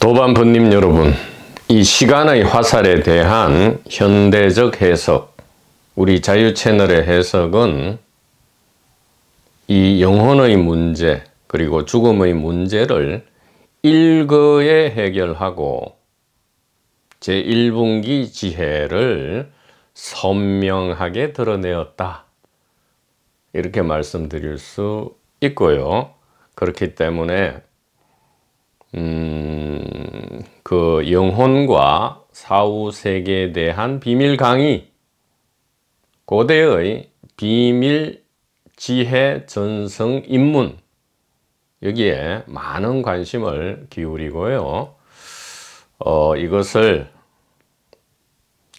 도반부님 여러분, 이 시간의 화살에 대한 현대적 해석, 우리 자유채널의 해석은 이 영혼의 문제 그리고 죽음의 문제를 일거에 해결하고 제1분기 지혜를 선명하게 드러내었다, 이렇게 말씀드릴 수 있고요. 그렇기 때문에 그 영혼과 사후세계에 대한 비밀 강의, 고대의 비밀 지혜 전성 입문, 여기에 많은 관심을 기울이고요. 이것을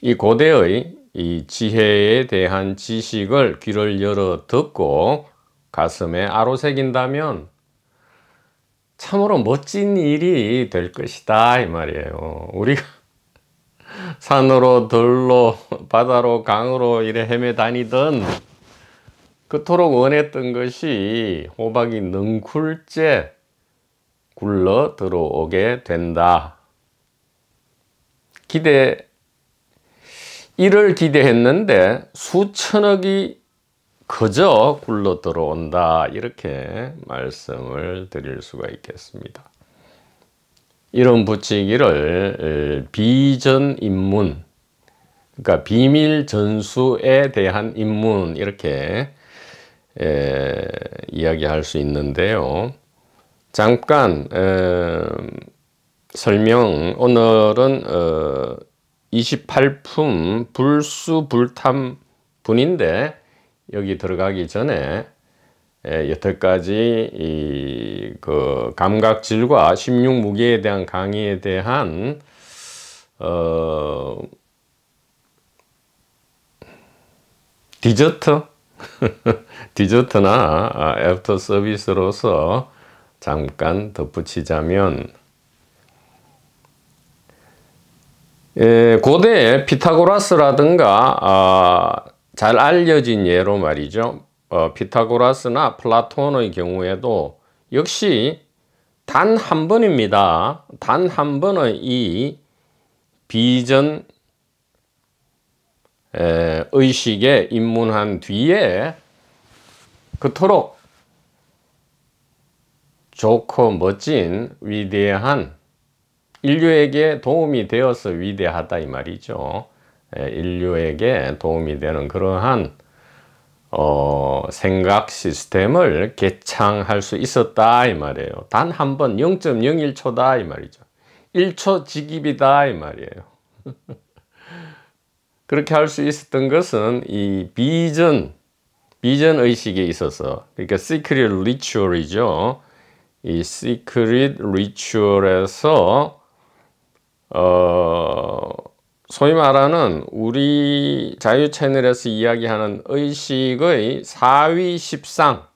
이 고대의 이 지혜에 대한 지식을 귀를 열어 듣고 가슴에 아로새긴다면 참으로 멋진 일이 될 것이다, 이 말이에요. 우리가 산으로 들로 바다로 강으로 이래 헤매 다니던 그토록 원했던 것이 호박이 능쿨째 굴러 들어오게 된다. 이를 기대했는데 수천억이 그저 굴러 들어온다, 이렇게 말씀을 드릴 수가 있겠습니다. 이런 붙이기를 비전 입문, 그러니까 비밀 전수에 대한 입문, 이렇게 이야기할 수 있는데요. 잠깐 설명, 오늘은 28품 불수불탐분인데 여기 들어가기 전에 여태까지 그 감각질과 16무기에 대한 강의에 대한 디저트? 디저트나 애프터 서비스로서 잠깐 덧붙이자면, 고대의 피타고라스라든가 잘 알려진 예로 말이죠. 피타고라스나 플라톤의 경우에도 역시 단 한 번입니다. 단 한 번의 이 비전 의식에 입문한 뒤에 그토록 좋고 멋진 위대한, 인류에게 도움이 되어서 위대하다, 이 말이죠. 인류에게 도움이 되는 그러한 생각 시스템을 개창할 수 있었다, 이 말이에요. 단 한 번 0.01초다, 이 말이죠. 1초 직입이다, 이 말이에요. 그렇게 할 수 있었던 것은 이 비전 의식에 있어서, 그러니까 시크릿 리추얼이죠. 이 시크릿 리추얼에서 소위 말하는 우리 자유 채널에서 이야기하는 의식의 사위십상,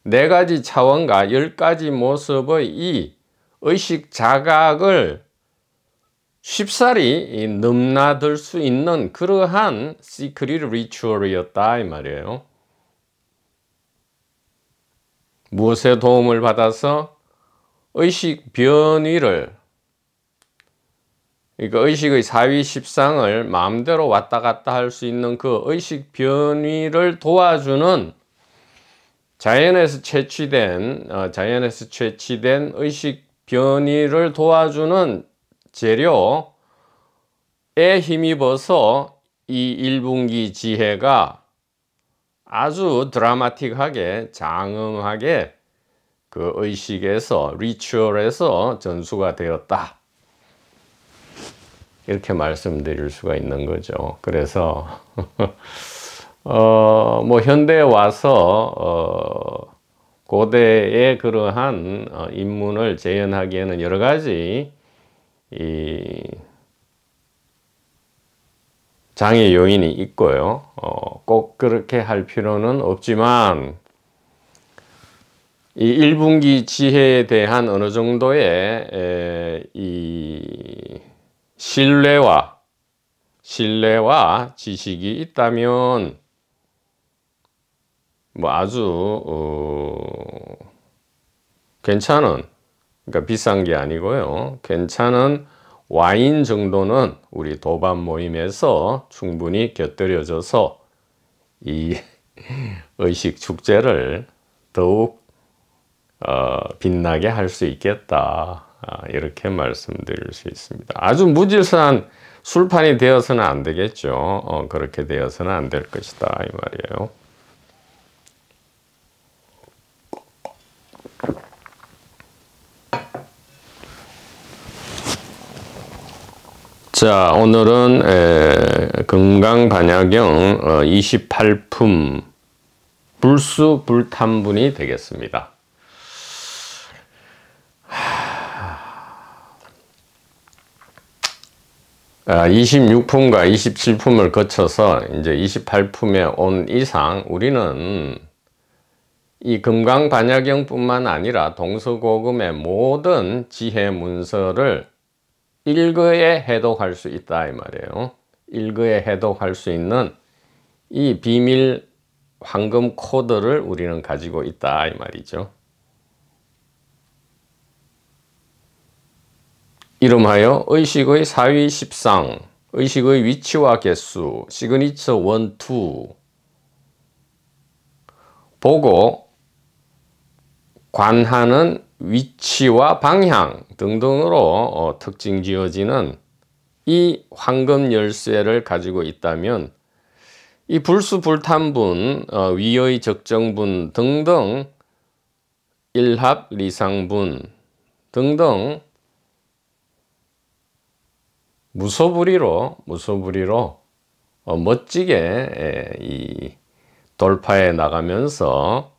4가지 차원과 10가지 모습의 이 의식 자각을 쉽사리 넘나들 수 있는 그러한 시크릿 리추얼이었다, 이 말이에요. 무엇의 도움을 받아서 의식 변위를, 그러니까 의식의 사위십상을 마음대로 왔다 갔다 할 수 있는 그 의식 변위를 도와주는 자연에서 채취된 의식 변위를 도와주는 재료에 힘입어서 이 1분기 지혜가 아주 드라마틱하게, 장엄하게 그 의식에서, 리추얼에서 전수가 되었다, 이렇게 말씀드릴 수가 있는 거죠. 그래서 뭐 현대에 와서 고대의 그러한 입문을 재현하기에는 여러 가지 장애 요인이 있고요. 꼭 그렇게 할 필요는 없지만 이 1분기 지혜에 대한 어느 정도의 이 신뢰와 지식이 있다면 뭐 아주 괜찮은 그러니까 비싼 게 아니고요. 괜찮은 와인 정도는 우리 도반 모임에서 충분히 곁들여져서 이 의식 축제를 더욱 빛나게 할 수 있겠다. 이렇게 말씀드릴 수 있습니다. 아주 무질서한 술판이 되어서는 안 되겠죠. 그렇게 되어서는 안 될 것이다 이 말이에요. 자, 오늘은 건강반야경 28품 불수불탄분이 되겠습니다. 26품과 27품을 거쳐서 이제 28품에 온 이상 우리는 이 금강반야경 뿐만 아니라 동서고금의 모든 지혜 문서를 일거에 해독할 수 있다 이 말이에요. 일거에 해독할 수 있는 이 비밀 황금 코드를 우리는 가지고 있다 이 말이죠. 이름하여 의식의 사위십상, 의식의 위치와 개수, 시그니처 1, 2 보고 관하는 위치와 방향 등등으로 특징 지어지는 이 황금 열쇠를 가지고 있다면 이 불수불탄분, 위의 적정분 등등 일합 리상분 등등 무소불위로 멋지게 이 돌파해 나가면서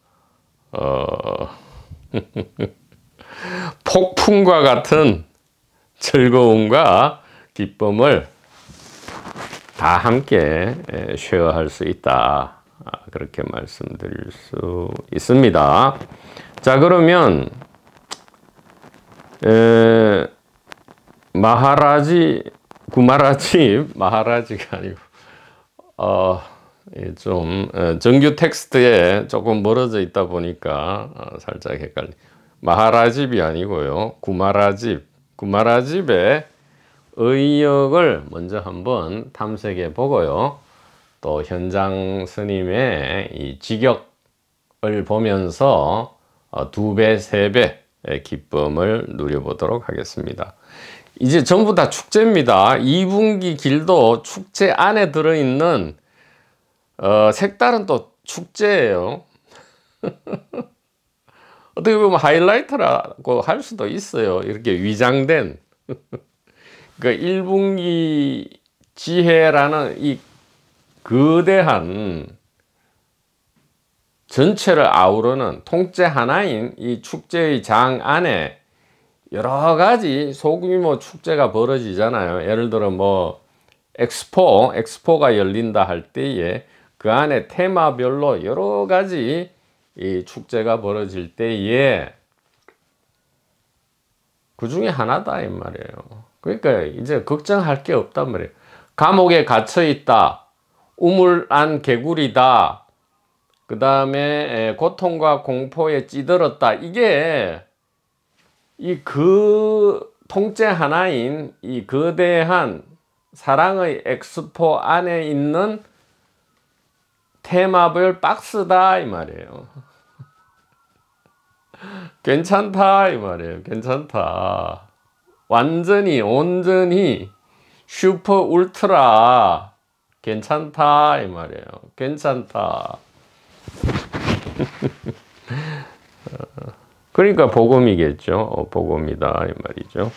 폭풍과 같은 즐거움과 기쁨을 다 함께 쉐어할 수 있다. 그렇게 말씀드릴 수 있습니다. 자, 그러면 마하라지가 아니고 좀 정규 텍스트에 조금 멀어져 있다 보니까 살짝 헷갈리. 마하라집이 아니고요. 구마라집의 의역을 먼저 한번 탐색해 보고요. 또 현장 스님의 이 직역을 보면서 2배, 3배의 기쁨을 누려보도록 하겠습니다. 이제 전부 다 축제입니다. 2분기 길도 축제 안에 들어있는 색다른 또 축제예요. 어떻게 보면 하이라이트라고 할 수도 있어요. 이렇게 위장된 그러니까 1분기 지혜라는 이 거대한 전체를 아우르는 통째 하나인 이 축제의 장 안에 여러 가지 소규모 축제가 벌어지잖아요. 예를 들어 뭐 엑스포가 열린다 할 때에 그 안에 테마별로 여러 가지 이 축제가 벌어질 때에 그 중에 하나다 이 말이에요. 그러니까 이제 걱정할 게 없단 말이에요. 감옥에 갇혀 있다, 우물안 개구리다, 그 다음에 고통과 공포에 찌들었다. 이게 이 그 통째 하나인 이 거대한 사랑의 엑스포 안에 있는 테마별 박스다 이 말이에요. 괜찮다 이 말이에요. 괜찮다. 온전히 슈퍼 울트라 괜찮다 이 말이에요. 괜찮다. 그러니까 복음이겠죠. 복음이다 이 말이죠.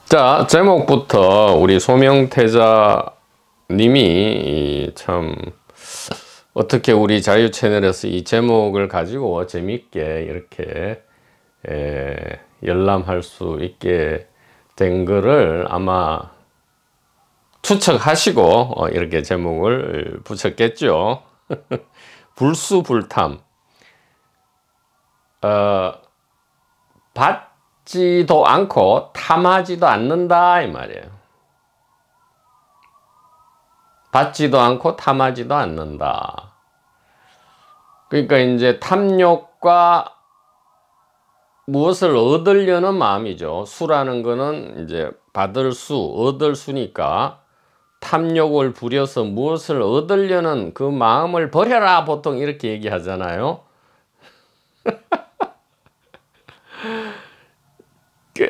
자, 제목부터 우리 소명태자 님이 참 어떻게 우리 자유 채널에서 이 제목을 가지고 재밌게 이렇게 열람할 수 있게 된 거를 아마 추측하시고 이렇게 제목을 붙였겠죠. 불수불탐. 받지도 않고 탐하지도 않는다 이 말이에요. 받지도 않고 탐하지도 않는다. 그러니까 이제 탐욕과 무엇을 얻으려는 마음이죠. 수라는 거는 이제 받을 수, 얻을 수니까 탐욕을 부려서 무엇을 얻으려는 그 마음을 버려라, 보통 이렇게 얘기하잖아요.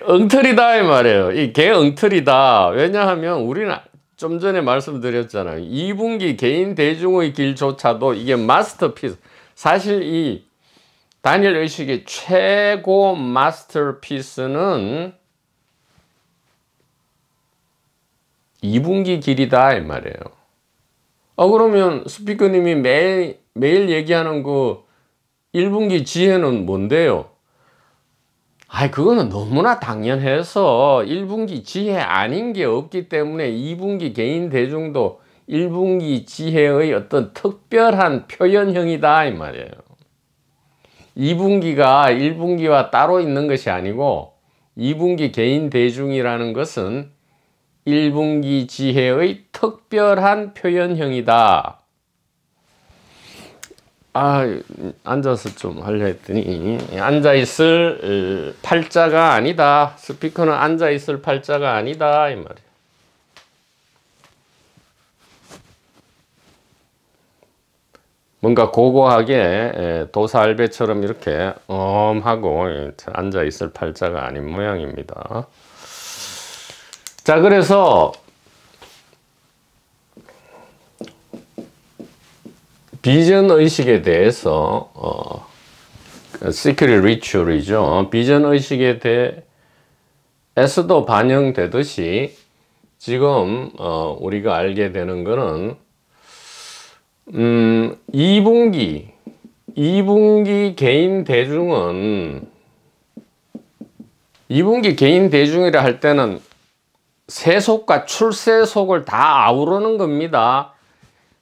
엉터리다 이 말이에요. 이 개 엉터리다. 왜냐하면 우리는 좀 전에 말씀드렸잖아요. 2분기 개인 대중의 길조차도 이게 마스터피스. 사실 이 다니엘 의식의 최고 마스터피스는 2분기 길이다 이 말이에요. 그러면 스피커님이 매일 얘기하는 그 1분기 지혜는 뭔데요? 그거는 너무나 당연해서 1분기 지혜 아닌 게 없기 때문에 2분기 개인 대중도 1분기 지혜의 어떤 특별한 표현형이다 이 말이에요. 2분기가 1분기와 따로 있는 것이 아니고 2분기 개인 대중이라는 것은 1분기 지혜의 특별한 표현형이다. 앉아서 좀 하려 했더니 앉아있을 팔자가 아니다. 스피커는 앉아있을 팔자가 아니다 이 말이에요. 뭔가 고고하게 도사알배처럼 이렇게 하고 앉아있을 팔자가 아닌 모양입니다. 자, 그래서 비전 의식에 대해서 시크릿 리추얼이죠. 비전 의식에 대해서도 반영되듯이 지금 우리가 알게 되는 것은 2분기 개인 대중은 2분기 개인 대중이라 할 때는 세속과 출세속을 다 아우르는 겁니다.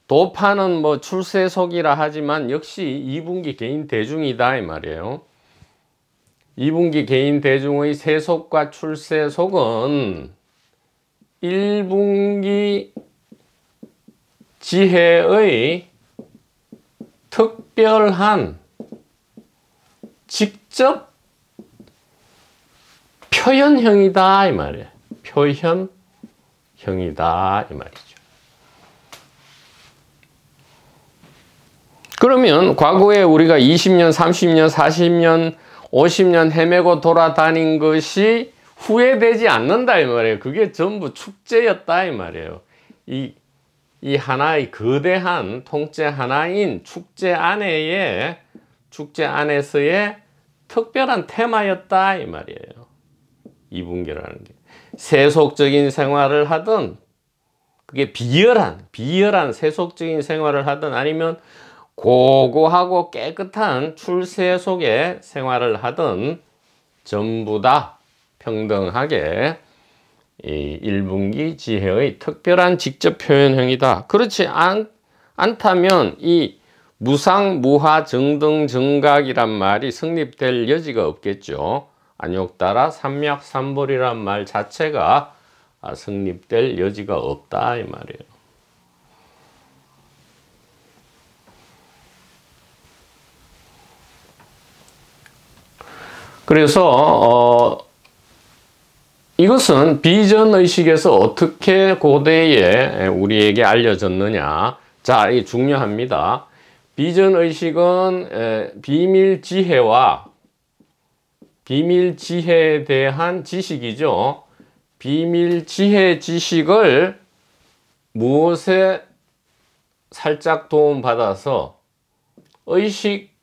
도파는 뭐 출세속이라 하지만 역시 2분기 개인 대중이다 이 말이에요. 2분기 개인 대중의 세속과 출세속은 1분기 지혜의 특별한 직접 표현형이다 이 말이에요. 표현형이다 이 말이죠. 그러면 과거에 우리가 20년, 30년, 40년, 50년 헤매고 돌아다닌 것이 후회되지 않는다 이 말이에요. 그게 전부 축제였다 이 말이에요. 이 하나의 거대한 통째 하나인 축제 안에서의 특별한 테마였다 이 말이에요. 2분기라는 게 세속적인 생활을 하든 그게 비열한 세속적인 생활을 하든 아니면 고고하고 깨끗한 출세 속의 생활을 하든 전부 다 평등하게 이 1분기 지혜의 특별한 직접 표현형이다. 그렇지 않다면 이 무상, 무하, 정등, 정각이란 말이 성립될 여지가 없겠죠. 안욕따라 삼맥삼벌이란 말 자체가 성립될 여지가 없다 이 말이에요. 그래서 이것은 비전의식에서 어떻게 고대에 우리에게 알려졌느냐. 자, 이게 중요합니다. 비전의식은 비밀지혜와 비밀지혜에 대한 지식이죠. 비밀지혜 지식을 무엇에 살짝 도움받아서 의식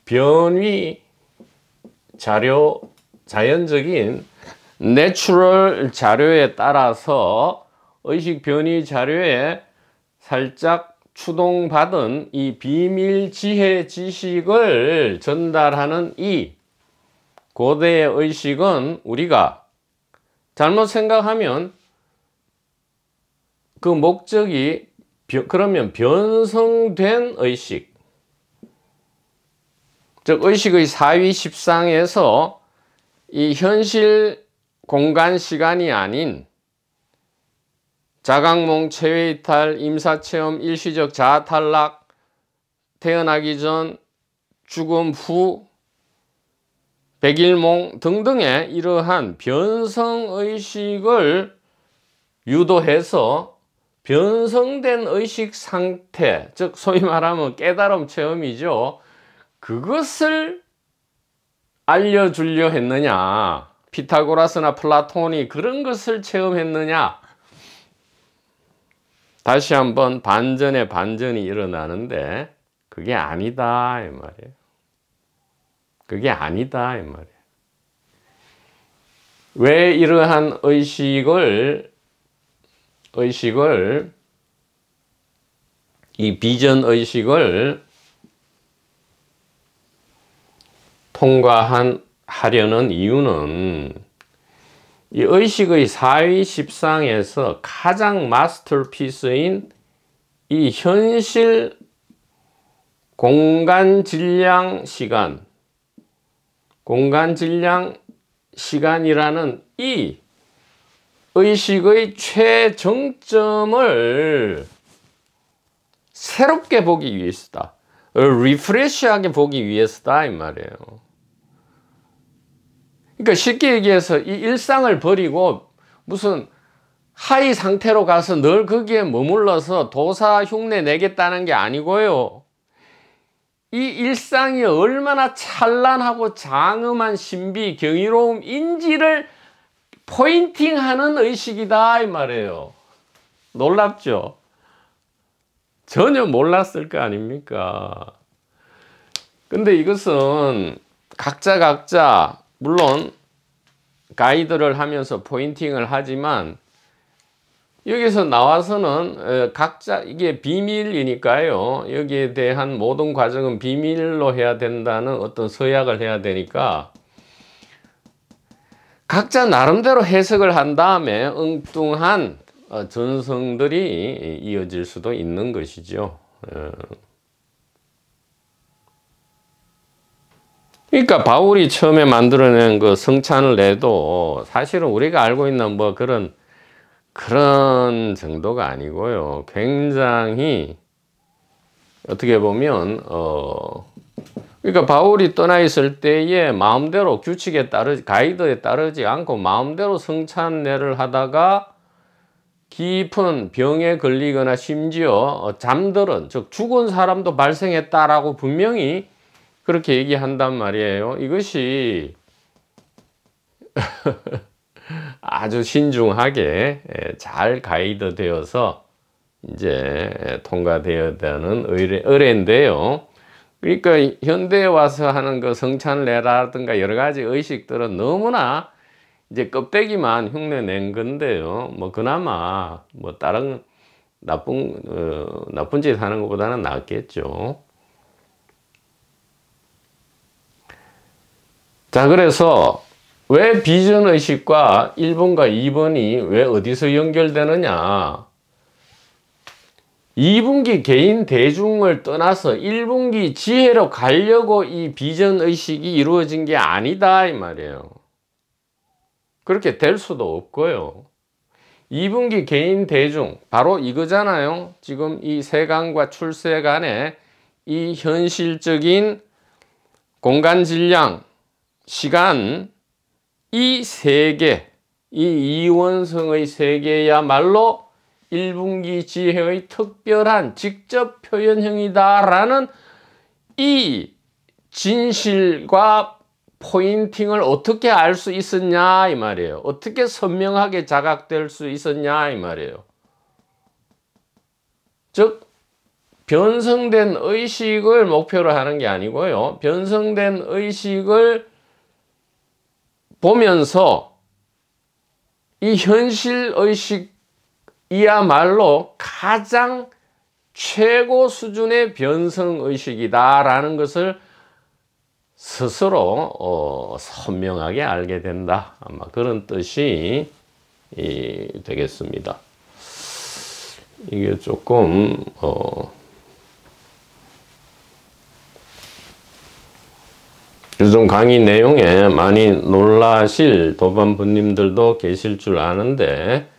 변위 자료, 자연적인 내추럴 자료에 따라서 의식 변이 자료에 살짝 추동받은 이 비밀 지혜 지식을 전달하는 이 고대의 의식은 우리가 잘못 생각하면 그 목적이 그러면 변성된 의식, 즉 의식의 사위 십상에서 이 현실 공간 시간이 아닌 자각몽, 체외이탈, 임사체험, 일시적 자아탈락, 태어나기 전, 죽음 후, 백일몽 등등의 이러한 변성의식을 유도해서 변성된 의식 상태, 즉 소위 말하면 깨달음 체험이죠. 그것을 알려주려 했느냐, 피타고라스나 플라톤이 그런 것을 체험했느냐. 다시 한번 반전의 반전이 일어나는데 그게 아니다 이 말이에요. 그게 아니다 이 말이에요. 왜 이러한 의식을 이 비전 의식을 통과하려는 이유는 이 의식의 사위 십상에서 가장 마스터피스인 이 현실 공간 질량 시간이라는 이 의식의 최정점을 새롭게 보기 위해서다. 리프레시하게 보기 위해서다 이 말이에요. 그러니까 쉽게 얘기해서 이 일상을 버리고 무슨 하이 상태로 가서 늘 거기에 머물러서 도사 흉내 내겠다는 게 아니고요. 이 일상이 얼마나 찬란하고 장엄한 신비, 경이로움인지를 포인팅하는 의식이다 이 말이에요. 놀랍죠? 전혀 몰랐을 거 아닙니까? 근데 이것은 각자 물론 가이드를 하면서 포인팅을 하지만 여기서 나와서는 각자 이게 비밀이니까요. 여기에 대한 모든 과정은 비밀로 해야 된다는 어떤 서약을 해야 되니까 각자 나름대로 해석을 한 다음에 엉뚱한 전성들이 이어질 수도 있는 것이죠. 그러니까 바울이 처음에 만들어낸 그 성찬을 내도 사실은 우리가 알고 있는 뭐 그런 정도가 아니고요. 굉장히 어떻게 보면 그러니까 바울이 떠나 있을 때에 마음대로 규칙에 가이드에 따르지 않고 마음대로 성찬례를 하다가 깊은 병에 걸리거나 심지어 잠들은, 즉 죽은 사람도 발생했다라고 분명히 그렇게 얘기한단 말이에요. 이것이 아주 신중하게 잘 가이드 되어서 이제 통과되어야 되는 의례인데요. 그러니까 현대에 와서 하는 그 성찬례라든가 여러 가지 의식들은 너무나 이제 껍데기만 흉내 낸 건데요. 뭐 그나마 뭐 다른 나쁜 짓 하는 것보다는 낫겠죠. 자, 그래서 왜 비전 의식과 1번과 2번이 왜 어디서 연결되느냐? 2분기 개인 대중을 떠나서 1분기 지혜로 가려고 이 비전 의식이 이루어진 게 아니다 이 말이에요. 그렇게 될 수도 없고요. 2분기 개인 대중 바로 이거잖아요. 지금 이 세간과 출세 간의 이 현실적인 공간 질량, 시간, 이 세계, 이 이원성의 세계야말로 1분기 지혜의 특별한 직접 표현형이다라는 이 진실과 포인팅을 어떻게 알 수 있었냐 이 말이에요. 어떻게 선명하게 자각될 수 있었냐 이 말이에요. 즉 변성된 의식을 목표로 하는 게 아니고요. 변성된 의식을 보면서 이 현실 의식이야말로 가장 최고 수준의 변성 의식이다라는 것을 스스로 선명하게 알게 된다. 아마 그런 뜻이 되겠습니다. 이게 조금 요즘 강의 내용에 많이 놀라실 도반부님들도 계실 줄 아는데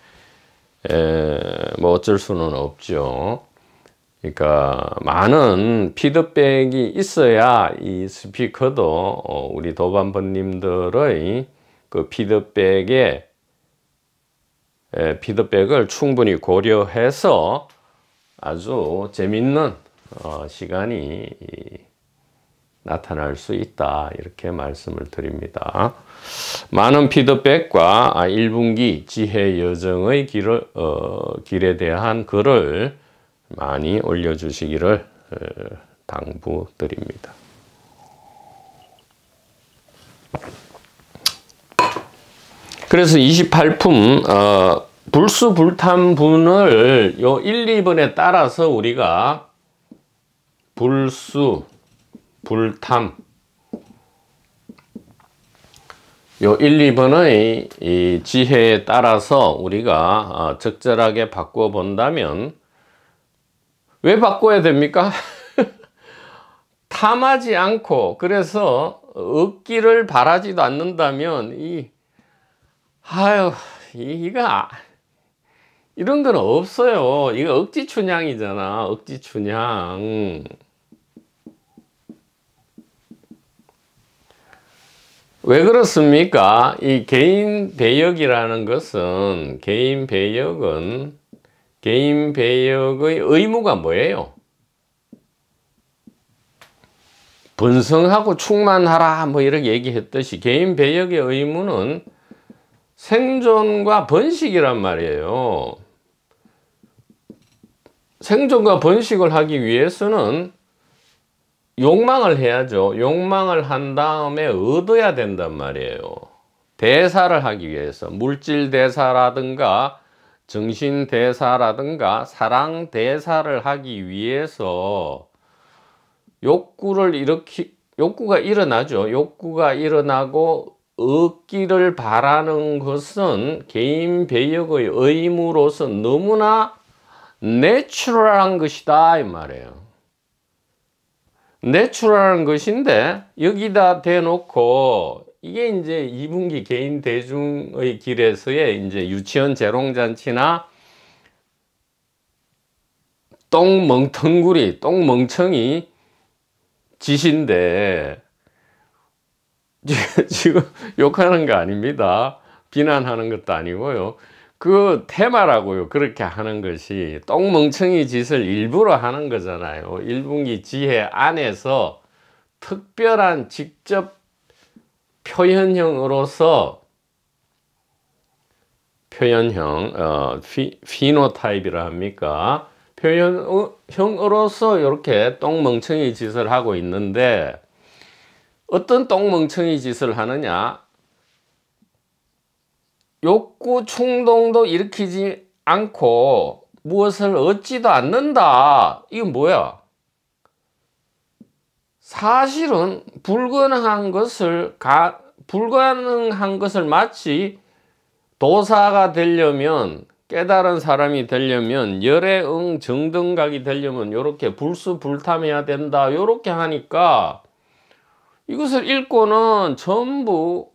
뭐 어쩔 수는 없죠. 그러니까 많은 피드백이 있어야 이 스피커도 우리 도반번님들의 그 피드백을 충분히 고려해서 아주 재밌는 시간이 나타날 수 있다, 이렇게 말씀을 드립니다. 많은 피드백과 1분기 지혜 여정의 길에 대한 글을 많이 올려주시기를 당부드립니다. 그래서 28품 불수불탄분을 요 1, 2번에 따라서 우리가 불수, 불탐 요 1, 2번의 이 지혜에 따라서 우리가 적절하게 바꾸어 본다면, 왜 바꿔야 됩니까? 탐하지 않고, 그래서 얻기를 바라지도 않는다면 이런 건 없어요. 이거 억지춘향이잖아. 억지춘향. 왜 그렇습니까? 이 개인 배역이라는 것은, 개인 배역의 의무가 뭐예요? 번성하고 충만하라, 뭐 이렇게 얘기했듯이 개인 배역의 의무는 생존과 번식이란 말이에요. 생존과 번식을 하기 위해서는 욕망을 해야죠. 욕망을 한 다음에 얻어야 된단 말이에요. 대사를 하기 위해서 물질 대사라든가 정신 대사라든가 사랑 대사를 하기 위해서 욕구가 일어나죠. 욕구가 일어나고 얻기를 바라는 것은 개인 배역의 의무로서 너무나 내추럴한 것이다, 이 말이에요. 내추럴한 것인데, 여기다 대놓고 이게 이제 2분기 개인 대중의 길에서의 이제 유치원 재롱잔치나 똥멍청이 짓인데, 지금 욕하는 거 아닙니다. 비난하는 것도 아니고요. 그 테마라고요. 그렇게 하는 것이 똥멍청이 짓을 일부러 하는 거잖아요. 1분기 지혜 안에서 특별한 직접 표현형으로서 피노타입이라 합니까? 표현형으로서 이렇게 똥멍청이 짓을 하고 있는데, 어떤 똥멍청이 짓을 하느냐? 욕구 충동도 일으키지 않고 무엇을 얻지도 않는다. 이건 뭐야? 사실은 불가능한 것을 마치 도사가 되려면, 깨달은 사람이 되려면, 열애응 정등각이 되려면 이렇게 불수불탐해야 된다, 이렇게 하니까 이것을 읽고는 전부,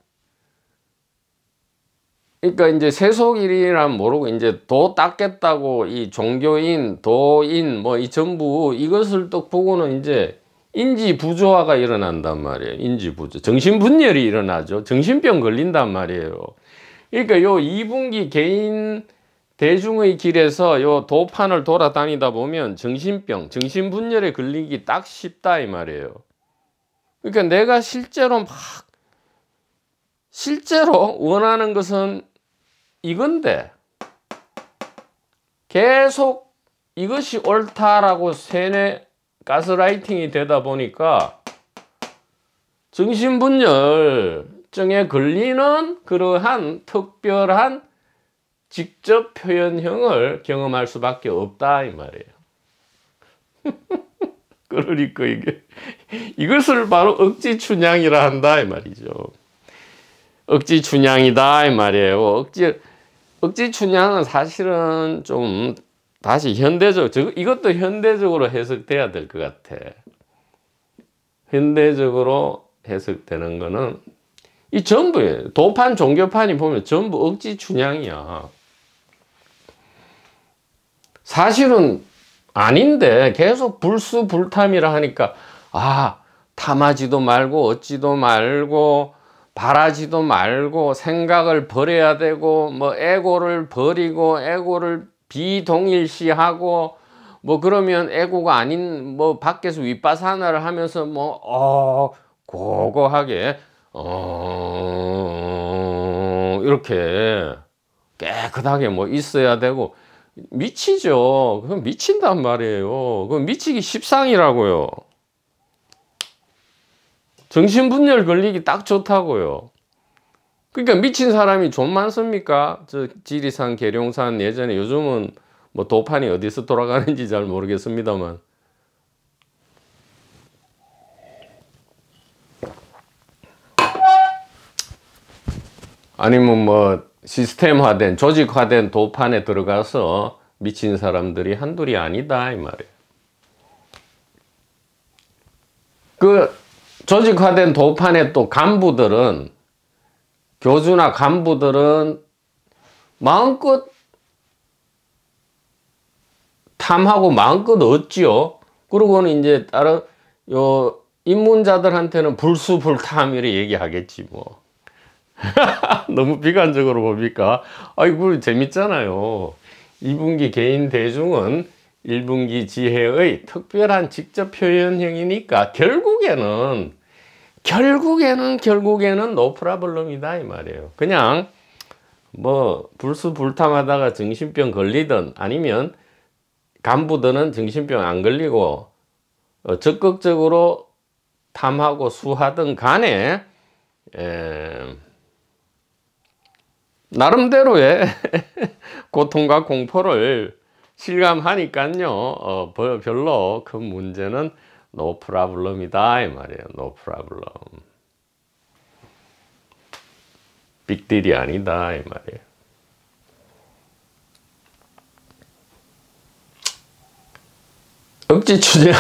그러니까 이제 세속일이란 모르고 이제 도 닦겠다고 이 종교인, 도인 뭐 이 전부 이것을 또 보고는 이제 인지부조화가 일어난단 말이에요. 인지부조, 정신분열이 일어나죠. 정신병 걸린단 말이에요. 그러니까 요 2분기 개인 대중의 길에서 요 도판을 돌아다니다 보면 정신병, 정신분열에 걸리기 딱 쉽다, 이 말이에요. 그러니까 내가 실제로 원하는 것은 이건데, 계속 이것이 옳다라고 세뇌 가스라이팅이 되다 보니까 정신분열증에 걸리는 그러한 특별한 직접 표현형을 경험할 수밖에 없다, 이 말이에요. 그러니까 이것을 바로 억지춘향이라 한다, 이 말이죠. 억지춘향이다, 이 말이에요. 억지춘향은 사실은 좀 다시 이것도 현대적으로 해석돼야 될 것 같아. 현대적으로 해석되는 거는 이 전부예요. 도판, 종교판이 보면 전부 억지춘향이야. 사실은 아닌데 계속 불수불탐이라 하니까 탐하지도 말고 어찌도 말고 바라지도 말고 생각을 버려야 되고 뭐 에고를 버리고 에고를 비동일시하고 뭐 그러면 에고가 아닌 뭐 밖에서 윗바사나를 하면서 뭐 고고하게 이렇게 깨끗하게 뭐 있어야 되고 미치죠. 그건 미친단 말이에요. 그건 미치기 십상이라고요. 정신분열 걸리기 딱 좋다고요. 그러니까 미친 사람이 좀 많습니까? 저 지리산, 계룡산 예전에, 요즘은 뭐 도판이 어디서 돌아가는지 잘 모르겠습니다만. 아니면 뭐 시스템화된, 조직화된 도판에 들어가서 미친 사람들이 한둘이 아니다 이 말이에요. 그 조직화된 도판의 또 간부들은, 교주나 간부들은 마음껏 탐하고 마음껏 얻지요. 그러고는 이제 다른 요 입문자들한테는 불수불탐 이렇게 얘기하겠지 뭐. 너무 비관적으로 봅니까? 아이고 재밌잖아요. 2분기 개인 대중은 1분기 지혜의 특별한 직접 표현형이니까 결국에는 노 프라블럼이다 이 말이에요. 그냥 뭐 불수불탐하다가 정신병 걸리든 아니면 간부들은 정신병 안 걸리고 적극적으로 탐하고 수하든 간에 나름대로의 고통과 공포를 실감하니까요. 별로 큰 문제는 no problem이다 이 말이에요. no problem. 빅딜이 아니다 이 말이에요. 억지 춘향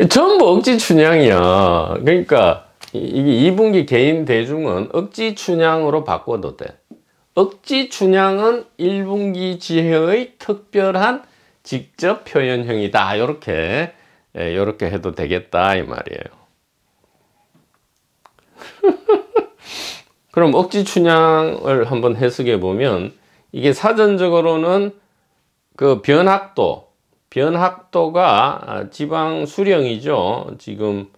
전부 억지 춘향이야. 그러니까 이게 2분기 개인 대중은 억지 춘향으로 바꿔도 돼. 억지 춘향은 1분기 지혜의 특별한 직접 표현형이다. 이렇게 해도 되겠다 이 말이에요. 그럼 억지 춘향을 한번 해석해 보면, 이게 사전적으로는 그 변학도가 지방 수령이죠. 지금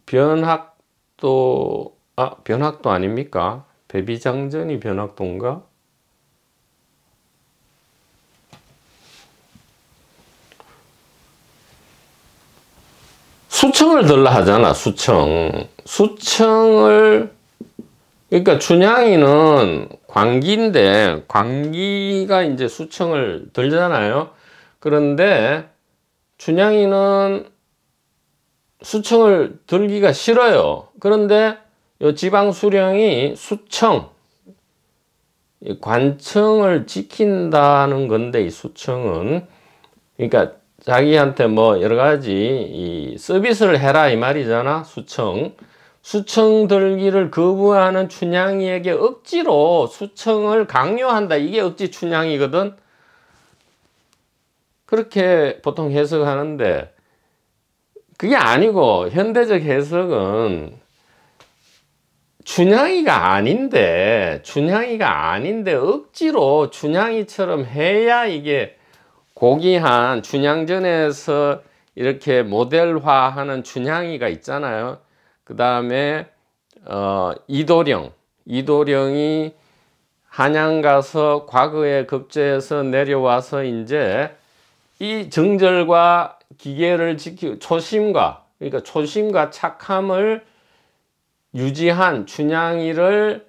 변학도 아닙니까? 배비장전이 변학도인가? 수청을 들라 하잖아. 수청을, 그러니까 춘향이는 광기인데 광기가 이제 수청을 들잖아요. 그런데 춘향이는 수청을 들기가 싫어요. 그런데 요 지방 수령이 수청, 관청을 지킨다는 건데, 이 수청은 그러니까 자기한테 뭐 여러 가지 이 서비스를 해라 이 말이잖아. 수청 들기를 거부하는 춘향이에게 억지로 수청을 강요한다. 이게 억지 춘향이거든. 그렇게 보통 해석하는데 그게 아니고, 현대적 해석은 춘향이가 아닌데 억지로 춘향이처럼 해야 이게 고귀한 춘향전에서 이렇게 모델화하는 춘향이가 있잖아요. 그 다음에 이도령이 한양 가서 과거에 급제해서 내려와서 이제 이 정절과 기계를 지키고 초심과 착함을 유지한 춘향이를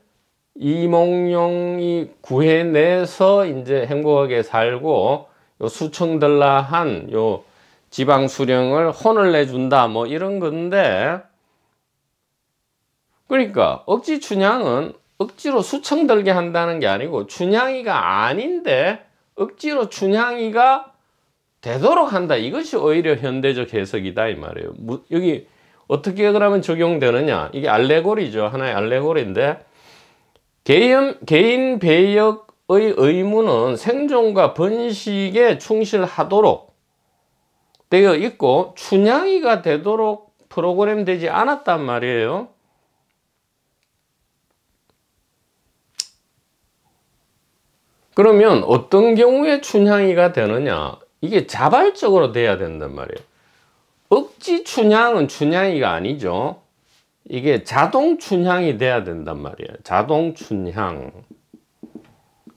이몽룡이 구해내서 이제 행복하게 살고, 요 수청들라한 요 지방 수령을 혼을 내준다 뭐 이런 건데, 그러니까 억지 춘향은 억지로 수청들게 한다는 게 아니고, 춘향이가 아닌데 억지로 춘향이가 되도록 한다. 이것이 오히려 현대적 해석이다 이 말이에요. 여기 어떻게 그러면 적용되느냐? 이게 알레고리죠. 하나의 알레고리인데, 개인 배역 의무는 생존과 번식에 충실하도록 되어 있고 춘향이가 되도록 프로그램 되지 않았단 말이에요. 그러면 어떤 경우에 춘향이가 되느냐? 이게 자발적으로 돼야 된단 말이에요. 억지 춘향은 춘향이가 아니죠. 이게 자동 춘향이 돼야 된단 말이에요. 자동 춘향.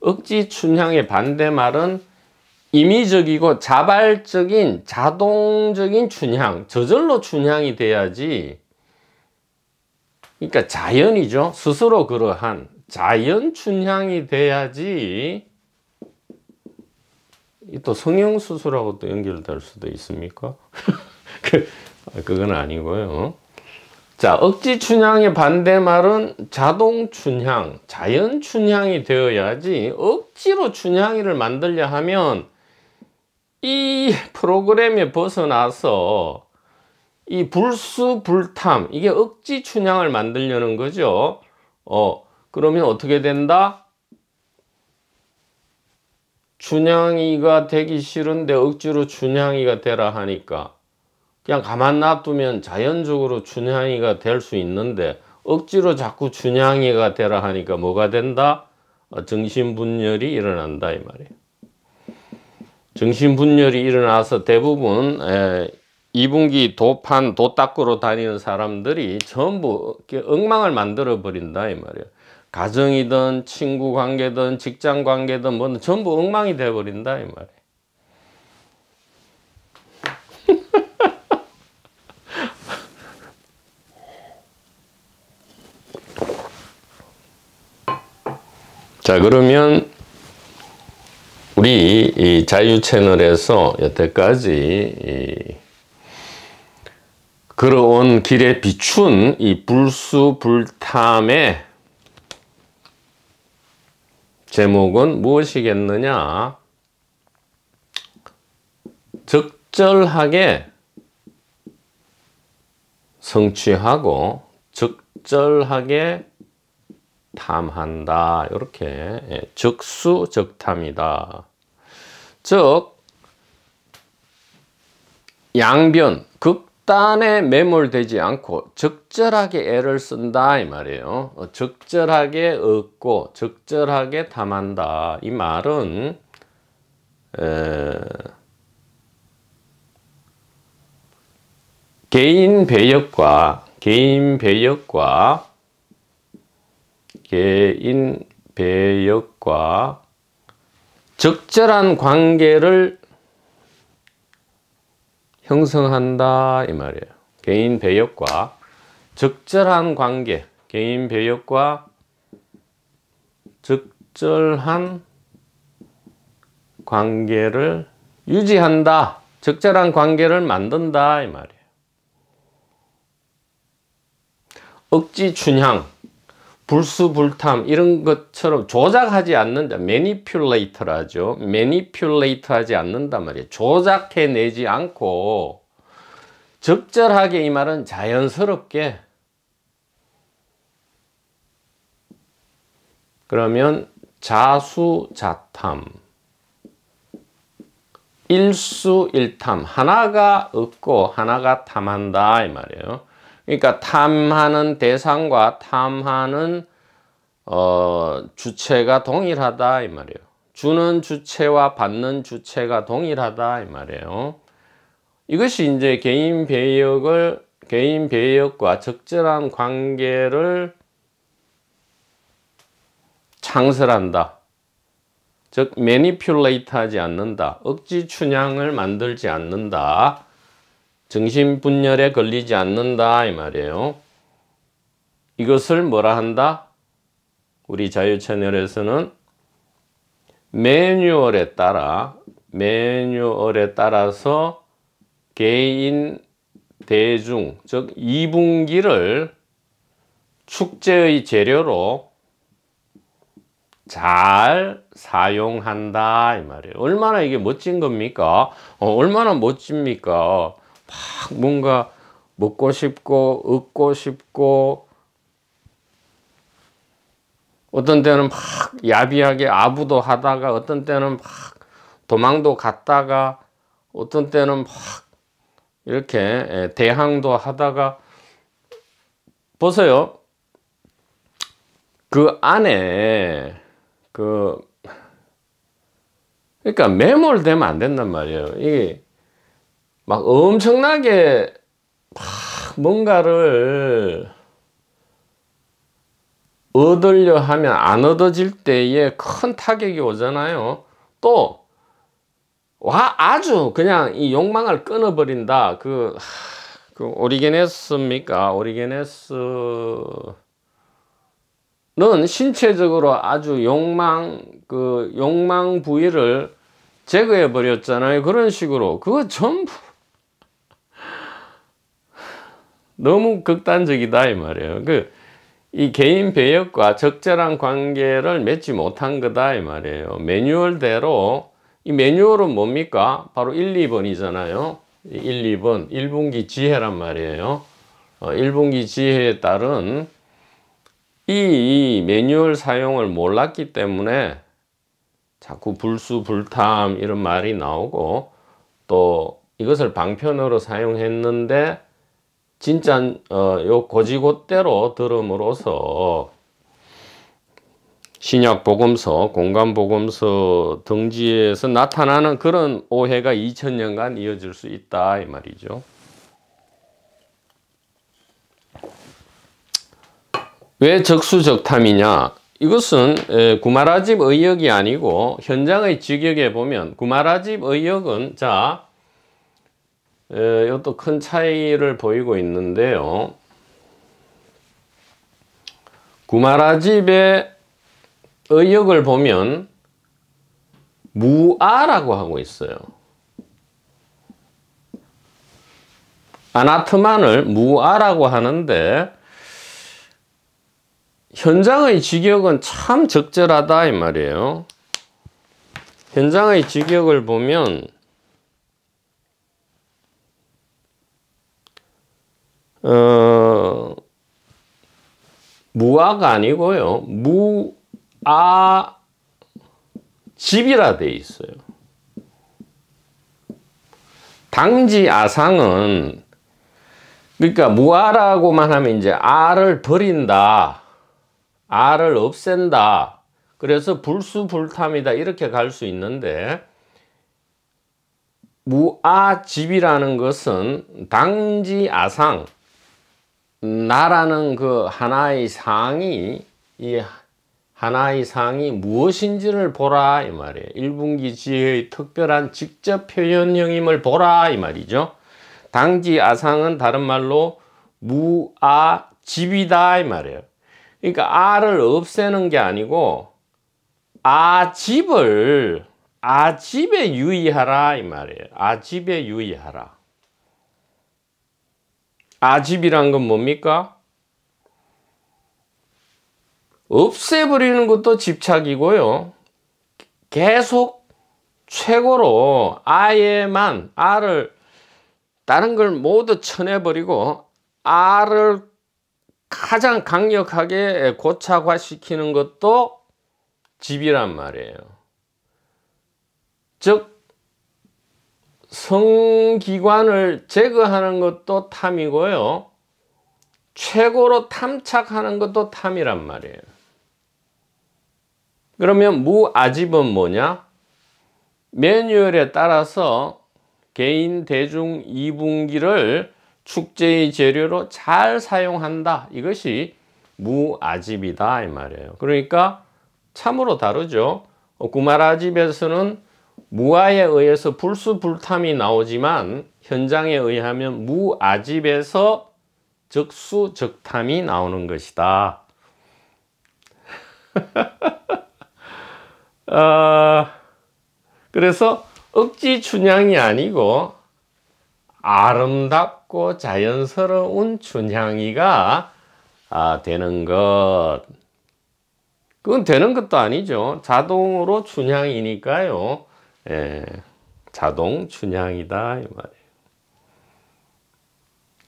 억지 춘향의 반대말은 임의적이고 자발적인 자동적인 춘향, 저절로 춘향이 돼야지. 그러니까 자연이죠. 스스로 그러한 자연 춘향이 돼야지. 또 성형수술하고 또 연결될 수도 있습니까? 그건 아니고요. 자, 억지 춘향의 반대말은 자동 춘향, 자연 춘향이 되어야지. 억지로 춘향이를 만들려 하면 이 프로그램에 벗어나서 이 불수불탐, 이게 억지 춘향을 만들려는 거죠. 그러면 어떻게 된다? 춘향이가 되기 싫은데 억지로 춘향이가 되라 하니까 그냥 가만 놔두면 자연적으로 춘향이가 될 수 있는데 억지로 자꾸 춘향이가 되라 하니까 뭐가 된다? 정신분열이 일어난다 이 말이에요. 정신분열이 일어나서 대부분 2분기 도 닦으러 다니는 사람들이 전부 엉망을 만들어 버린다 이 말이에요. 가정이든 친구 관계든 직장 관계든 뭐든 전부 엉망이 돼 버린다 이 말이에요. 자, 그러면 우리 이 자유 채널에서 여태까지 걸어온 길에 비춘 이 불수불탐의 제목은 무엇이겠느냐? 적절하게 성취하고 적절하게 탐한다. 이렇게 적수적탐이다. 즉 양변, 극단에 매몰되지 않고 적절하게 애를 쓴다 이 말이에요. 적절하게 얻고 적절하게 탐한다. 이 말은 개인 배역과 적절한 관계를 형성한다 이 말이에요. 개인 배역과 적절한 관계, 개인 배역과 적절한 관계를 유지한다. 적절한 관계를 만든다 이 말이에요. 억지 춘향, 불수불탐 이런 것처럼 조작하지 않는다. 매니퓰레이터라죠. 매니퓰레이터 하지 않는단 말이에요. 조작해내지 않고 적절하게, 이 말은 자연스럽게. 그러면 자수자탐, 일수일탐, 하나가 얻고 하나가 탐한다 이 말이에요. 그러니까 탐하는 대상과 탐하는 주체가 동일하다 이 말이에요. 주는 주체와 받는 주체가 동일하다 이 말이에요. 이것이 이제 개인 배역과 적절한 관계를 창설한다. 즉 매니퓰레이트 하지 않는다. 억지 춘향을 만들지 않는다. 정신분열에 걸리지 않는다 이 말이에요. 이것을 뭐라 한다? 우리 자유 채널에서는 매뉴얼에 따라서 개인, 대중, 즉 2분기를 축제의 재료로 잘 사용한다 이 말이에요. 얼마나 이게 멋진 겁니까? 얼마나 멋집니까? 막 뭔가 먹고 싶고 얻고 싶고 어떤 때는 막 야비하게 아부도 하다가 어떤 때는 막 도망도 갔다가 어떤 때는 막 이렇게 대항도 하다가 보세요. 그 안에 그러니까 매몰되면 안 된단 말이에요. 이게 막 엄청나게 막 뭔가를 얻으려 하면 안 얻어질 때에 큰 타격이 오잖아요. 또 아주 그냥 이 욕망을 끊어버린다. 그 오리게네스입니까? 오리게네스는 신체적으로 아주 욕망 부위를 제거해 버렸잖아요. 그런 식으로 그거 전부 너무 극단적이다 이 말이에요. 이 개인 배역과 적절한 관계를 맺지 못한 거다 이 말이에요. 매뉴얼대로, 이 매뉴얼은 뭡니까? 바로 1, 2번이잖아요. 1, 2번 1분기 지혜란 말이에요. 1분기 지혜에 따른 이 매뉴얼 사용을 몰랐기 때문에 자꾸 불수불탐 이런 말이 나오고, 또 이것을 방편으로 사용했는데 진짜 요 고지고대로 들음으로써 신약 복음서, 공간 복음서 등지에서 나타나는 그런 오해가 2000년간 이어질 수 있다 이 말이죠. 왜 적수적탐이냐? 이것은 구마라집 의역이 아니고 현장의 직역에 보면, 구마라집 의역은 이것도 큰 차이를 보이고 있는데요. 구마라집의 의역을 보면 무아라고 하고 있어요. 아나트만을 무아라고 하는데 현장의 직역은 참 적절하다 이 말이에요. 현장의 직역을 보면 무아가 아니고요, 무아집이라 돼 있어요. 당지아상은, 그러니까 무아라고만 하면 이제 아를 버린다, 아를 없앤다, 그래서 불수불탐이다 이렇게 갈 수 있는데, 무아집이라는 것은 당지아상, 나라는 그 하나의 상이, 이 하나의 상이 무엇인지를 보라 이 말이에요. 1분기 지혜의 특별한 직접 표현형임을 보라 이 말이죠. 당지아상은 다른 말로 무아집이다 이 말이에요. 그러니까 아를 없애는 게 아니고 아집에 유의하라 이 말이에요. 아집에 유의하라. 아집이란 건 뭡니까? 없애버리는 것도 집착이고요, 계속 최고로 아에만, 아를, 다른 걸 모두 쳐내버리고 아를 가장 강력하게 고착화시키는 것도 집이란 말이에요. 즉 성기관을 제거하는 것도 탐이고요, 최고로 탐착하는 것도 탐이란 말이에요. 그러면 무아집은 뭐냐? 매뉴얼에 따라서 개인 대중 2분기를 축제의 재료로 잘 사용한다, 이것이 무아집이다 이 말이에요. 그러니까 참으로 다르죠. 구마라집에서는 무아에 의해서 불수불탐이 나오지만 현장에 의하면 무아집에서 적수적탐이 나오는 것이다. 그래서 억지 춘향이 아니고 아름답고 자연스러운 춘향이가 되는 것. 그건 되는 것도 아니죠. 자동으로 춘향이니까요. 자동 춘향이다 이 말이에요.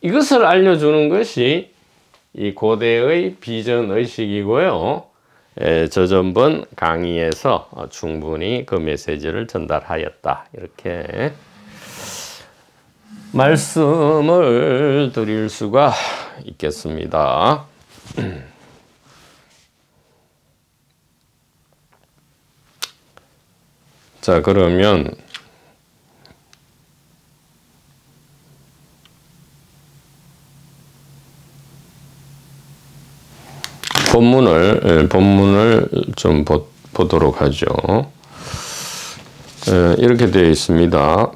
이것을 알려주는 것이 이 고대의 비전의식이고요. 저전번 강의에서 충분히 그 메시지를 전달하였다. 이렇게 말씀을 드릴 수가 있겠습니다. 자, 그러면 본문을 좀 보도록 하죠. 이렇게 되어 있습니다.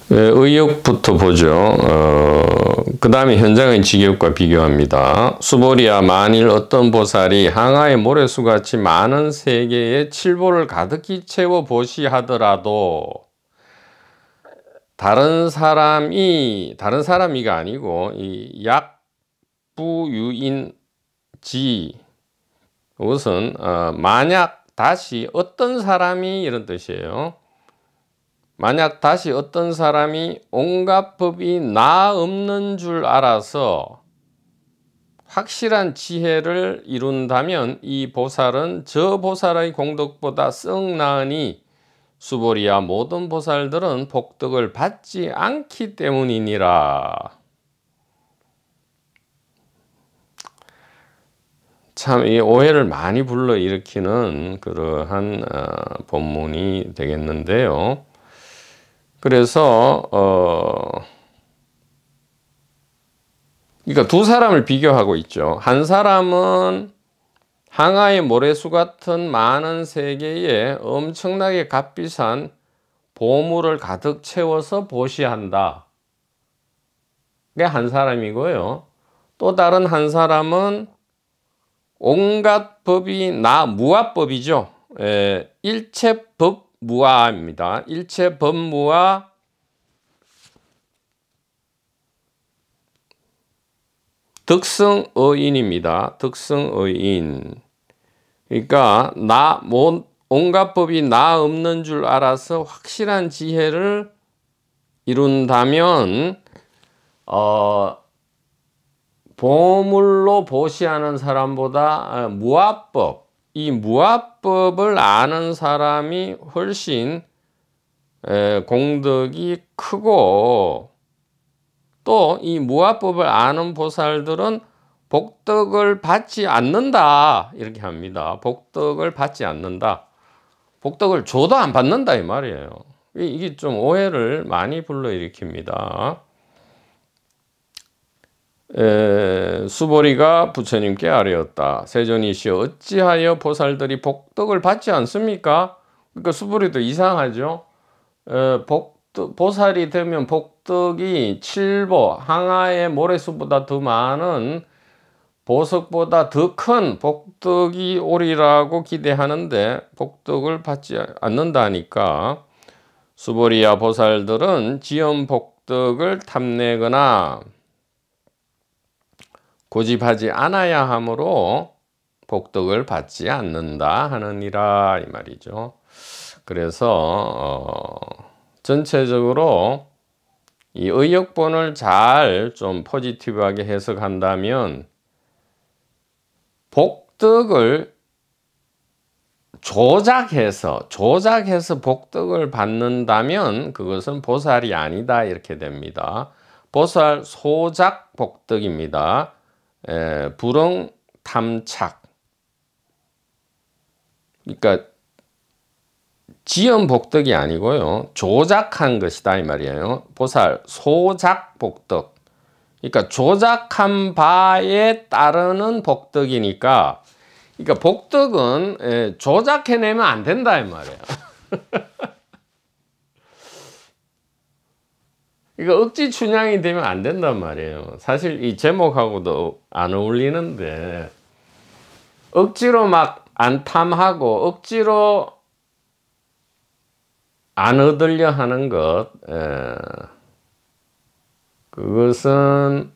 의역부터 보죠. 그 다음에 현장의 지겹과 비교합니다. 수보리야, 만일 어떤 보살이 항아의 모래수같이 많은 세계에 칠보를 가득히 채워 보시하더라도 다른 사람이가 아니고 이 약부유인지, 이것은 만약 다시 어떤 사람이, 이런 뜻이에요. 만약 다시 어떤 사람이 온갖 법이 나 없는 줄 알아서 확실한 지혜를 이룬다면 이 보살은 저 보살의 공덕보다 썩 나으니 수보리야, 모든 보살들은 복덕을 받지 않기 때문이니라. 참 이 오해를 많이 불러일으키는 그러한 본문이 되겠는데요. 그래서 그러니까 두 사람을 비교하고 있죠. 한 사람은 항아의 모래수 같은 많은 세계에 엄청나게 값비싼 보물을 가득 채워서 보시한다. 그게 한 사람이고요. 또 다른 한 사람은 온갖 법이 무아법이죠. 일체법 무아입니다. 일체법무아, 득성의인입니다. 득성의인. 그러니까 온갖 법이 나 없는 줄 알아서 확실한 지혜를 이룬다면 보물로 보시하는 사람보다 무아법, 이 무아법을 아는 사람이 훨씬 공덕이 크고, 또 이 무아법을 아는 보살들은 복덕을 받지 않는다, 이렇게 합니다. 복덕을 받지 않는다. 복덕을 줘도 안 받는다, 이 말이에요. 이게 좀 오해를 많이 불러일으킵니다. 수보리가 부처님께 아뢰었다. 세존이시여, 어찌하여 보살들이 복덕을 받지 않습니까? 그러니까 수보리도 이상하죠. 보살이 되면 복덕이 칠보, 항아의 모래수보다 더 많은 보석보다 더 큰 복덕이 오리라고 기대하는데 복덕을 받지 않는다니까. 수보리야, 보살들은 지연 복덕을 탐내거나 고집하지 않아야 하므로 복덕을 받지 않는다 하느니라, 이 말이죠. 그래서 전체적으로 이 의역본을 잘 좀 포지티브하게 해석한다면 복덕을 조작해서 복덕을 받는다면 그것은 보살이 아니다, 이렇게 됩니다. 보살 소작 복덕입니다. 불응 탐착. 그러니까 지연 복덕이 아니고요, 조작한 것이다, 이 말이에요. 보살 소작 복덕. 그러니까 조작한 바에 따르는 복덕이니까, 그러니까 복덕은 조작해내면 안 된다, 이 말이에요. 이거 억지 춘향이 되면 안 된단 말이에요. 사실 이 제목하고도 안 어울리는데, 억지로 막 안 탐하고 억지로 안 얻으려 하는 것, 그것은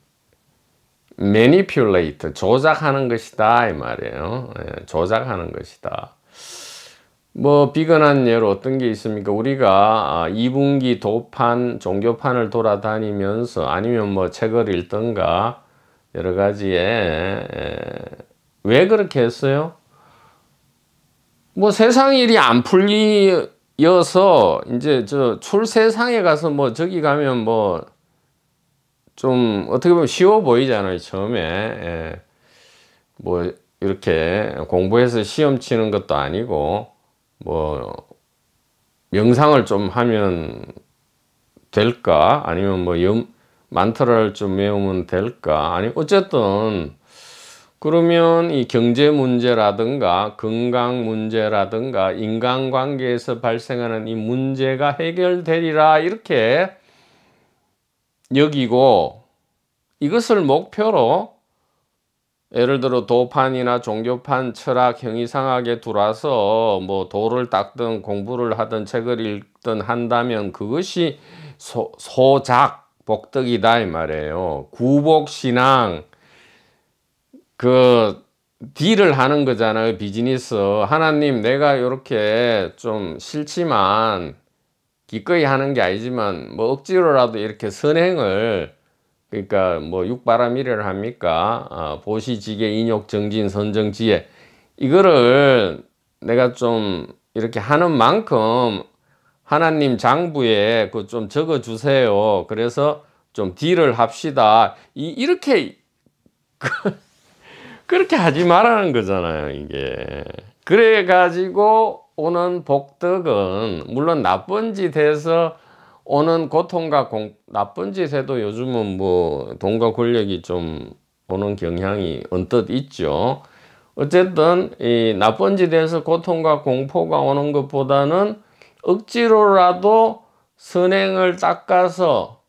manipulate, 조작하는 것이다, 이 말이에요. 조작하는 것이다. 뭐 비근한 예로 어떤 게 있습니까? 우리가 2분기 도판, 종교판을 돌아다니면서 아니면 뭐 책을 읽던가 여러 가지에 왜 그렇게 했어요? 뭐 세상 일이 안 풀리어서 이제 저 출세상에 가서 뭐 저기 가면 뭐 좀 어떻게 보면 쉬워 보이잖아요, 처음에. 뭐 이렇게 공부해서 시험 치는 것도 아니고 뭐 명상을 좀 하면 될까? 아니면 뭐 만트라를 좀 외우면 될까? 아니 어쨌든 그러면 이 경제 문제라든가 건강 문제라든가 인간관계에서 발생하는 이 문제가 해결되리라 이렇게 여기고 이것을 목표로 예를 들어 도판이나 종교판, 철학, 형이상학에 들어와서 뭐 도를 닦든 공부를 하든 책을 읽든 한다면 그것이 소작 복덕이다 이 말이에요. 구복신앙 그 딜을 하는 거잖아요. 비즈니스. 하나님 내가 이렇게 좀 싫지만 기꺼이 하는 게 아니지만 뭐 억지로라도 이렇게 선행을 그러니까 뭐 육바라밀을 합니까? 보시지계 인욕정진 선정지혜 이거를 내가 좀 이렇게 하는 만큼 하나님 장부에 그 좀 적어 주세요. 그래서 좀 딜을 합시다. 이렇게 그렇게 하지 말라는 거잖아요, 이게. 그래 가지고 오는 복덕은 물론 나쁜 짓 해서 오는 고통과 나쁜 짓 해도 요즘은 뭐 돈과 권력이 좀 오는 경향이 언뜻 있죠. 어쨌든 이 나쁜 짓 해서 고통과 공포가 오는 것보다는 억지로라도 선행을 닦아서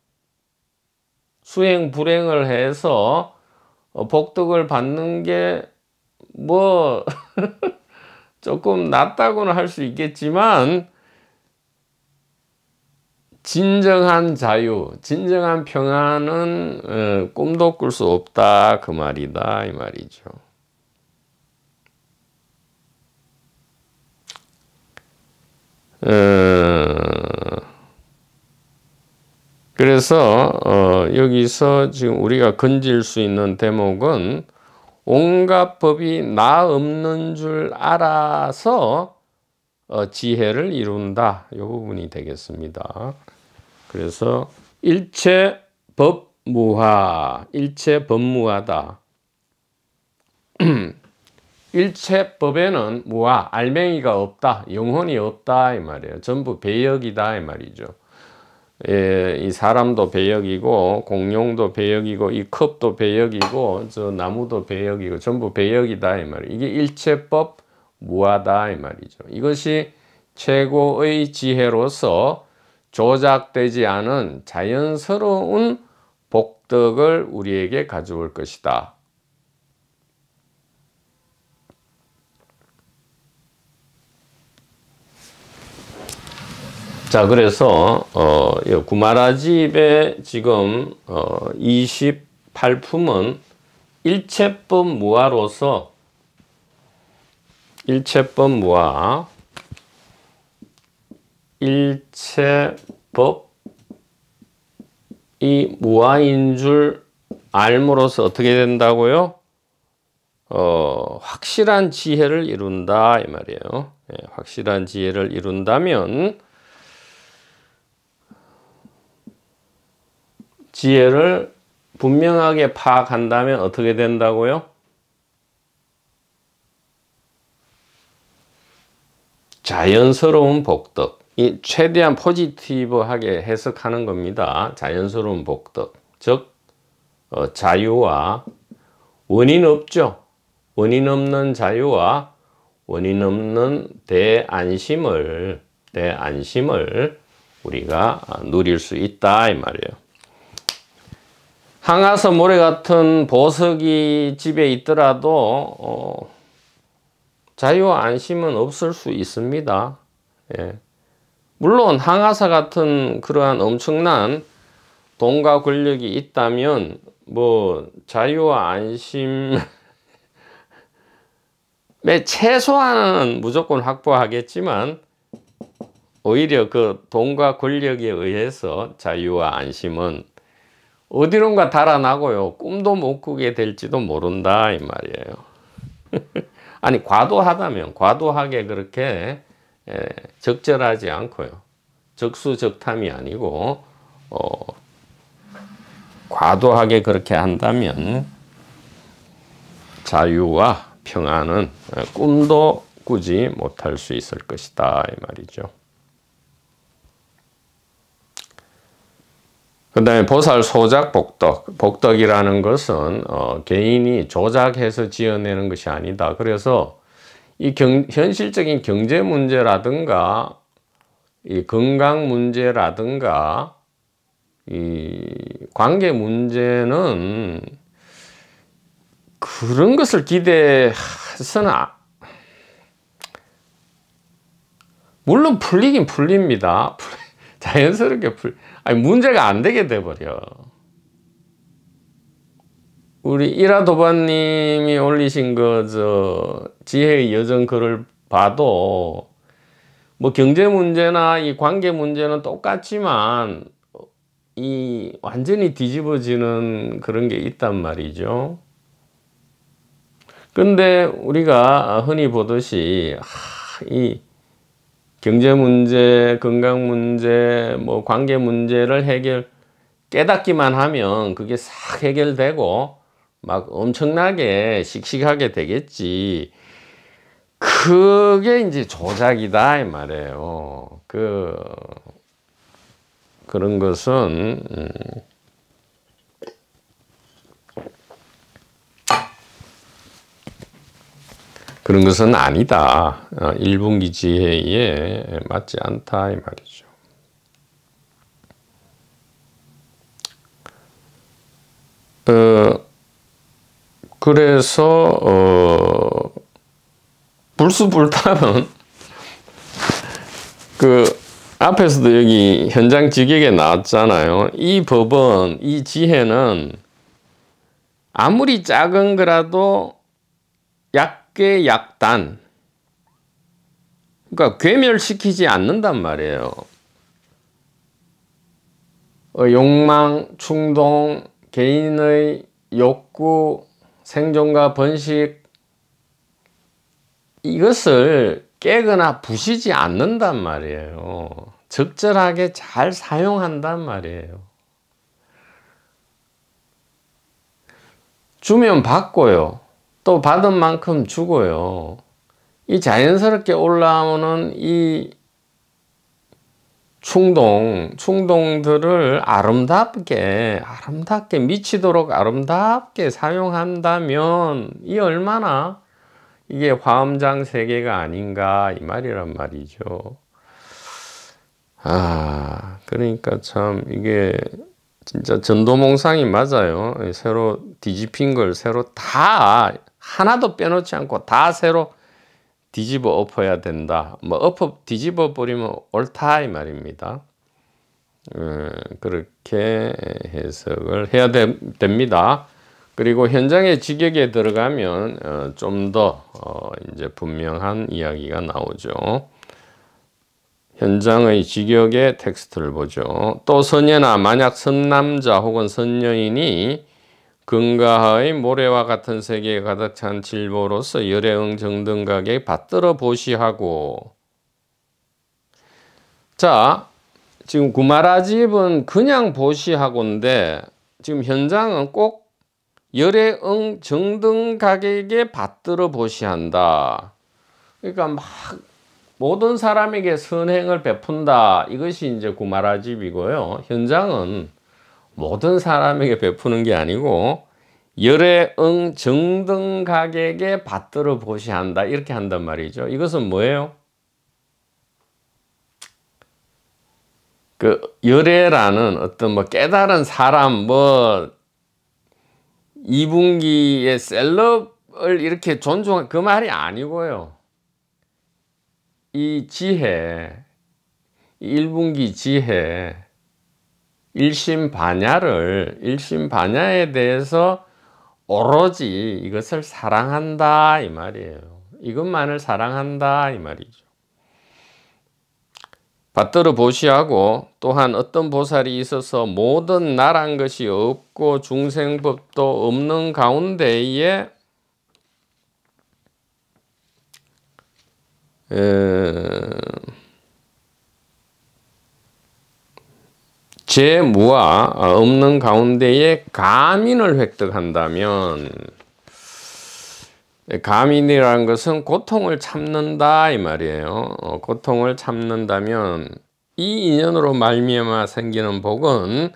수행 불행을 해서 복덕을 받는 게 뭐 조금 낫다고는 할 수 있겠지만 진정한 자유, 진정한 평안은 꿈도 꿀 수 없다 그 말이다 이 말이죠. 그래서 여기서 지금 우리가 건질 수 있는 대목은 온갖 법이 나 없는 줄 알아서 지혜를 이룬다. 이 부분이 되겠습니다. 그래서 일체 법무화, 일체 법무하다. 일체 법에는 무화, 알맹이가 없다, 영혼이 없다 이 말이에요. 전부 배역이다 이 말이죠. 이 사람도 배역이고 공룡도 배역이고 이 컵도 배역이고 저 나무도 배역이고 전부 배역이다 이 말이에요. 이게 일체법 무하다 이 말이죠. 이것이 최고의 지혜로서 조작되지 않은 자연스러운 복덕을 우리에게 가져올 것이다. 자, 그래서 구마라집의 지금 28품은 일체법 무아로서 일체법 무아, 일체법 이 무아인 줄 알므로써 어떻게 된다고요? 확실한 지혜를 이룬다 이 말이에요. 확실한 지혜를 이룬다면 지혜를 분명하게 파악한다면 어떻게 된다고요? 자연스러운 복덕. 이 최대한 포지티브하게 해석하는 겁니다. 자연스러운 복덕. 즉 자유와 원인 없죠. 원인 없는 자유와 원인 없는 대안심을 우리가 누릴 수 있다 이 말이에요. 항아서 모래 같은 보석이 집에 있더라도 자유와 안심은 없을 수 있습니다. 예. 물론 항아서 같은 그러한 엄청난 돈과 권력이 있다면 뭐 자유와 안심 최소한은 무조건 확보하겠지만 오히려 그 돈과 권력에 의해서 자유와 안심은 어디론가 달아나고요. 꿈도 못 꾸게 될지도 모른다 이 말이에요. 아니 과도하다면 과도하게 그렇게 적절하지 않고요. 적수적탐이 아니고 과도하게 그렇게 한다면 자유와 평안은 꿈도 꾸지 못할 수 있을 것이다 이 말이죠. 그 다음에 보살 소작 복덕. 복덕이라는 것은 개인이 조작해서 지어내는 것이 아니다. 그래서 이 현실적인 경제 문제라든가 이 건강 문제라든가 이 관계 문제는 그런 것을 기대해서는 물론 풀리긴 풀립니다. 자연스럽게 아니 문제가 안 되게 돼버려. 우리 이라도바님이 올리신 지혜의 여정 글을 봐도 뭐 경제 문제나 이 관계 문제는 똑같지만 이 완전히 뒤집어지는 그런 게 있단 말이죠. 근데 우리가 흔히 보듯이 이 경제 문제, 건강 문제, 뭐 관계 문제를 깨닫기만 하면 그게 싹 해결되고 막 엄청나게 씩씩하게 되겠지. 그게 이제 조작이다 이 말이에요. 그런 것은 그런 것은 아니다. 1분기 지혜에 맞지 않다 이 말이죠. 그래서 불수불타는 앞에서도 여기 현장 직역에 나왔잖아요. 이 법은, 이 지혜는 아무리 작은 거라도 약괴약단, 그러니까 괴멸시키지 않는단 말이에요. 욕망, 충동, 개인의 욕구, 생존과 번식, 이것을 깨거나 부시지 않는단 말이에요. 적절하게 잘 사용한단 말이에요. 주면 받고요. 또 받은 만큼 주고요. 이 자연스럽게 올라오는 이 충동들을 아름답게 미치도록 아름답게 사용한다면 이 얼마나 이게 화엄장 세계가 아닌가 이 말이란 말이죠. 그러니까 참 이게 진짜 전도몽상이 맞아요. 새로 뒤집힌 걸 새로 다 하나도 빼놓지 않고 다 새로 뒤집어 엎어야 된다. 뭐 뒤집어 버리면 옳다 이 말입니다. 그렇게 해석을 해야 됩니다. 그리고 현장의 직역에 들어가면 좀 더 이제 분명한 이야기가 나오죠. 현장의 직역의 텍스트를 보죠. 또 선녀나 만약 선남자 혹은 선녀인이 금가하의 모래와 같은 세계에 가득 찬 질보로서 열애응 정등각에 받들어 보시하고. 자, 지금 구마라집은 그냥 보시하고인데 지금 현장은 꼭 열애응 정등각에게 받들어 보시한다. 그러니까 막 모든 사람에게 선행을 베푼다. 이것이 이제 구마라집이고요. 현장은 모든 사람에게 베푸는 게 아니고 열애응 정등각에게 받들어 보시한다. 이렇게 한단 말이죠. 이것은 뭐예요? 열애라는 어떤 뭐 깨달은 사람, 2분기의 셀럽을 이렇게 존중한 그 말이 아니고요. 이 지혜, 1분기 지혜, 일심반야에 대해서 오로지 이것을 사랑한다 이 말이에요. 이것만을 사랑한다 이 말이죠. 받들어 보시하고 또한 어떤 보살이 있어서 모든 나란 것이 없고 중생법도 없는 가운데에 재무와 없는 가운데에 가민을 획득한다면, 가민이라는 것은 고통을 참는다 이 말이에요. 고통을 참는다면 이 인연으로 말미암아 생기는 복은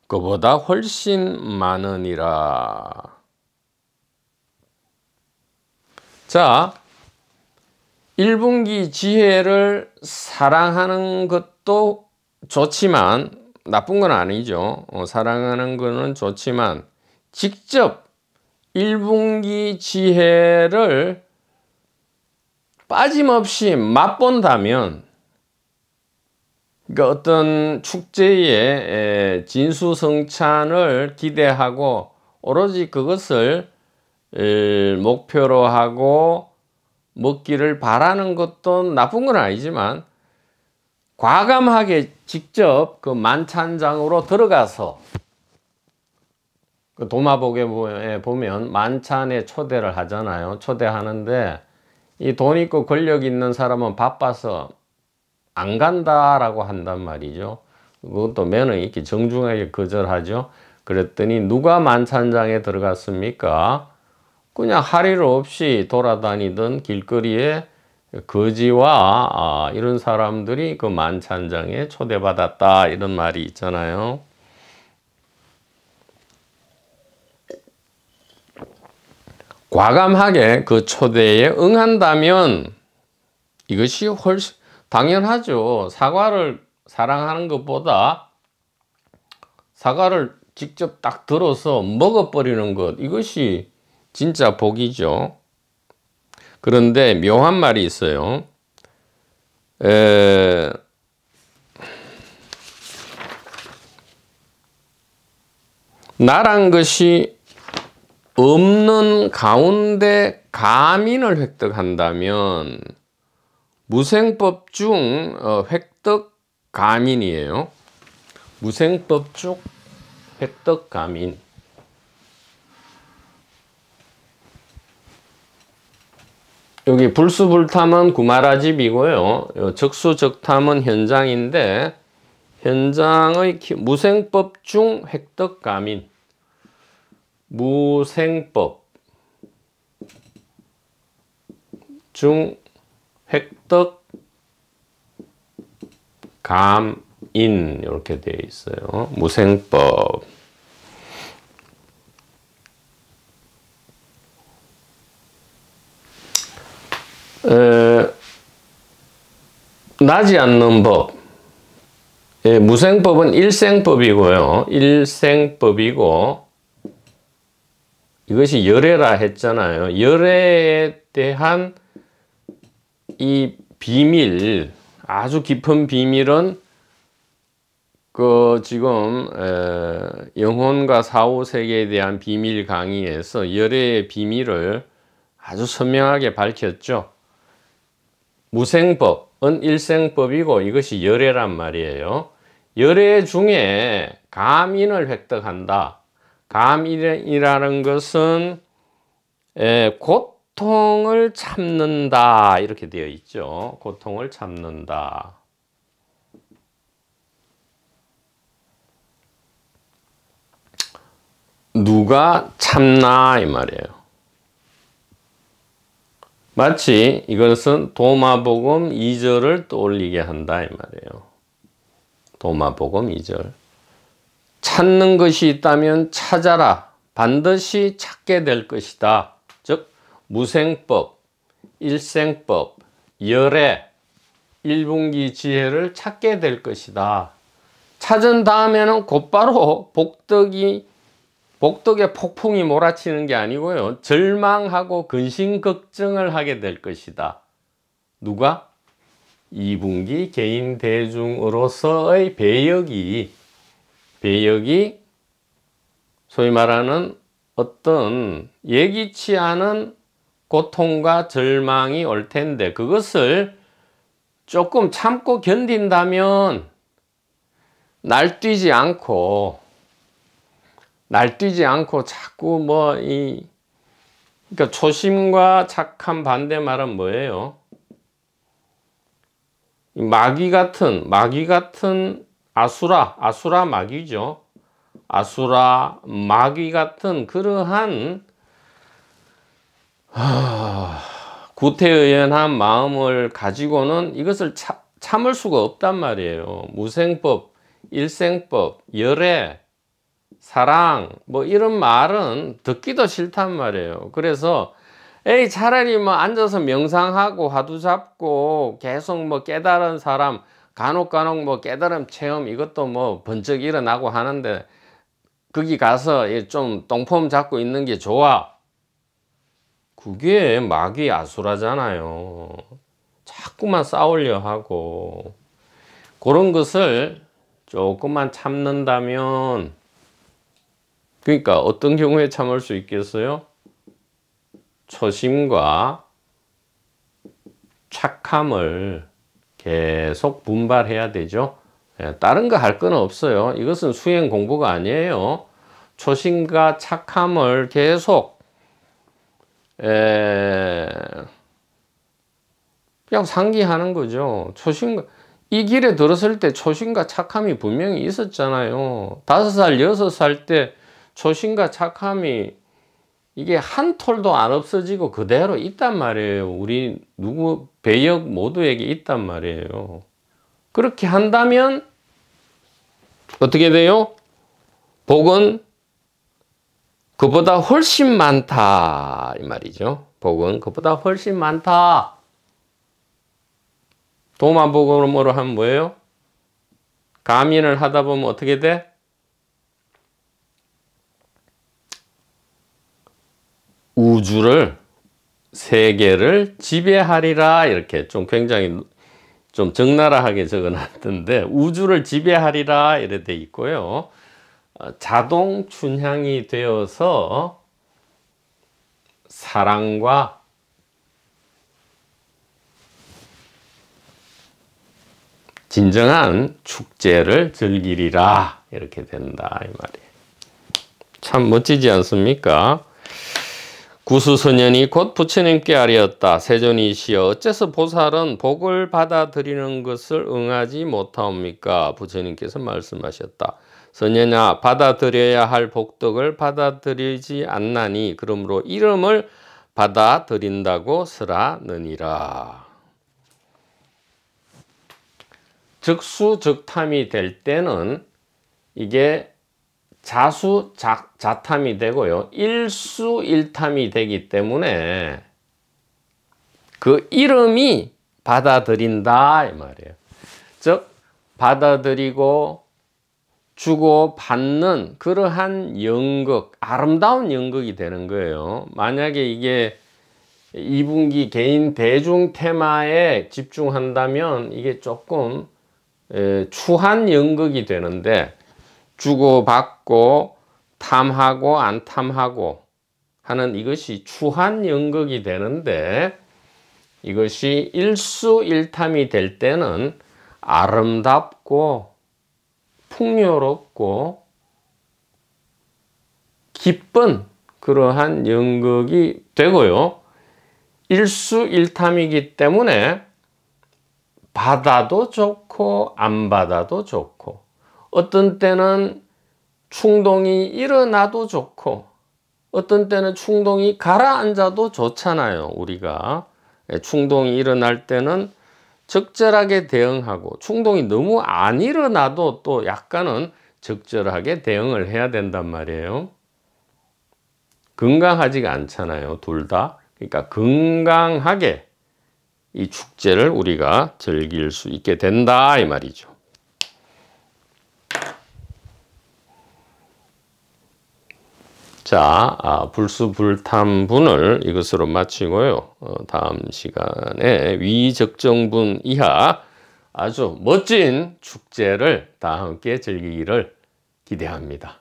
그보다 훨씬 많으니라. 자, 1분기 지혜를 사랑하는 것도 좋지만 나쁜 건 아니죠. 사랑하는 거는 좋지만 직접 1분기 지혜를 빠짐없이 맛본다면, 그러니까 어떤 축제의 진수성찬을 기대하고 오로지 그것을 목표로 하고 먹기를 바라는 것도 나쁜 건 아니지만, 과감하게 직접 그 만찬장으로 들어가서, 그 도마복에 보면 만찬에 초대를 하잖아요. 초대하는데 이 돈 있고 권력 있는 사람은 바빠서 안 간다라고 한단 말이죠. 그것도 매너 있게 정중하게 거절하죠. 그랬더니 누가 만찬장에 들어갔습니까? 그냥 할 일 없이 돌아다니던 길거리에 거지와 이런 사람들이 그 만찬장에 초대받았다, 이런 말이 있잖아요. 과감하게 그 초대에 응한다면 이것이 훨씬 당연하죠. 사과를 사랑하는 것보다 사과를 직접 딱 들어서 먹어버리는 것, 이것이 진짜 복이죠. 그런데 묘한 말이 있어요. 나란 것이 없는 가운데 가민을 획득한다면 무생법 중 획득 가민이에요. 무생법 중 획득 가민. 여기 불수불탐은 구마라집이고요. 적수적탐은 현장인데, 현장의 무생법 중 획득 가민. 무생법 중 획득 감인, 이렇게 되어 있어요. 무생법. 나지 않는 법. 무생법은 일생법이고요. 일생법이고, 이것이 열애라 했잖아요. 열애에 대한 이 비밀, 아주 깊은 비밀은 그 지금 영혼과 사후세계에 대한 비밀 강의에서 열애의 비밀을 아주 선명하게 밝혔죠. 무생법은 일생법이고 이것이 열애란 말이에요. 열애 중에 감인을 획득한다. 감인이라는 것은 고통을 참는다, 이렇게 되어 있죠. 고통을 참는다. 누가 참나 이 말이에요. 마치 이것은 도마복음 2절을 떠올리게 한다 이 말이에요. 도마복음 2절. 찾는 것이 있다면 찾아라. 반드시 찾게 될 것이다. 즉 무생법, 일생법, 열애, 1분기 지혜를 찾게 될 것이다. 찾은 다음에는 곧바로 복덕에 폭풍이 몰아치는 게 아니고요. 절망하고 근심걱정을 하게 될 것이다. 누가? 2분기 개인 대중으로서의 배역이 소위 말하는 어떤 예기치 않은 고통과 절망이 올 텐데 그것을 조금 참고 견딘다면 날뛰지 않고 자꾸 그러니까 초심과 착한 반대말은 뭐예요? 마귀 같은 아수라 마귀죠. 아수라 마귀 같은 그러한 구태의연한 마음을 가지고는 이것을 참을 수가 없단 말이에요. 무생법, 일생법, 열애, 사랑 이런 말은 듣기도 싫단 말이에요. 그래서 차라리 앉아서 명상하고 화두 잡고 계속 깨달은 사람 간혹 깨달음 체험 이것도 번쩍 일어나고 하는데 거기 가서 좀 똥폼 잡고 있는 게 좋아. 그게 마귀 아수라잖아요. 자꾸만 싸우려 하고 그런 것을 조금만 참는다면 그러니까 어떤 경우에 참을 수 있겠어요? 초심과 착함을 계속 분발해야 되죠. 다른 거 할 건 없어요. 이것은 수행 공부가 아니에요. 초심과 착함을 계속 그냥 상기하는 거죠. 이 길에 들었을 때 초심과 착함이 분명히 있었잖아요. 5살, 6살 때 초심과 착함이 이게 한 톨도 안 없어지고 그대로 있단 말이에요. 우리 배역 모두에게 있단 말이에요. 그렇게 한다면 어떻게 돼요? 복은 그보다 훨씬 많다 이 말이죠. 복은 그보다 훨씬 많다. 도마복음으로 하면 뭐예요? 가민을 하다 보면 어떻게 돼? 우주를 세계를 지배하리라 이렇게 좀 굉장히 좀 적나라하게 적어놨던데 우주를 지배하리라 이렇게 돼 있고요. 자동 춘향이 되어서 사랑과 진정한 축제를 즐기리라 이렇게 된다 이 말이에요. 참 멋지지 않습니까? 구수선연이 곧 부처님께 아뢰었다. 세존이시여 어째서 보살은 복을 받아들이는 것을 응하지 못하옵니까? 부처님께서 말씀하셨다. 선연아 받아들여야 할 복덕을 받아들이지 않나니 그러므로 이름을 받아들인다고 쓰라느니라. 적수적탐이 될 때는 이게 자수자탐이 되고요. 일수일탐이 되기 때문에 그 이름이 받아들인다 이 말이에요. 즉 받아들이고 주고 받는 그러한 연극, 아름다운 연극이 되는 거예요. 만약에 이게 2분기 개인 대중 테마에 집중한다면 이게 조금 추한 연극이 되는데 주고받고 탐하고 안 탐하고 하는 이것이 추한 연극이 되는데 이것이 일수일탐이 될 때는 아름답고 풍요롭고 기쁜 그러한 연극이 되고요. 일수일탐이기 때문에 받아도 좋고 안 받아도 좋고 어떤 때는 충동이 일어나도 좋고 어떤 때는 충동이 가라앉아도 좋잖아요. 우리가 충동이 일어날 때는 적절하게 대응하고 충동이 너무 안 일어나도 또 약간은 적절하게 대응을 해야 된단 말이에요. 건강하지가 않잖아요. 둘 다. 그러니까 건강하게 이 축제를 우리가 즐길 수 있게 된다 이 말이죠. 자, 불수불탐분을 이것으로 마치고요. 다음 시간에 위적정분 이하 아주 멋진 축제를 다 함께 즐기기를 기대합니다.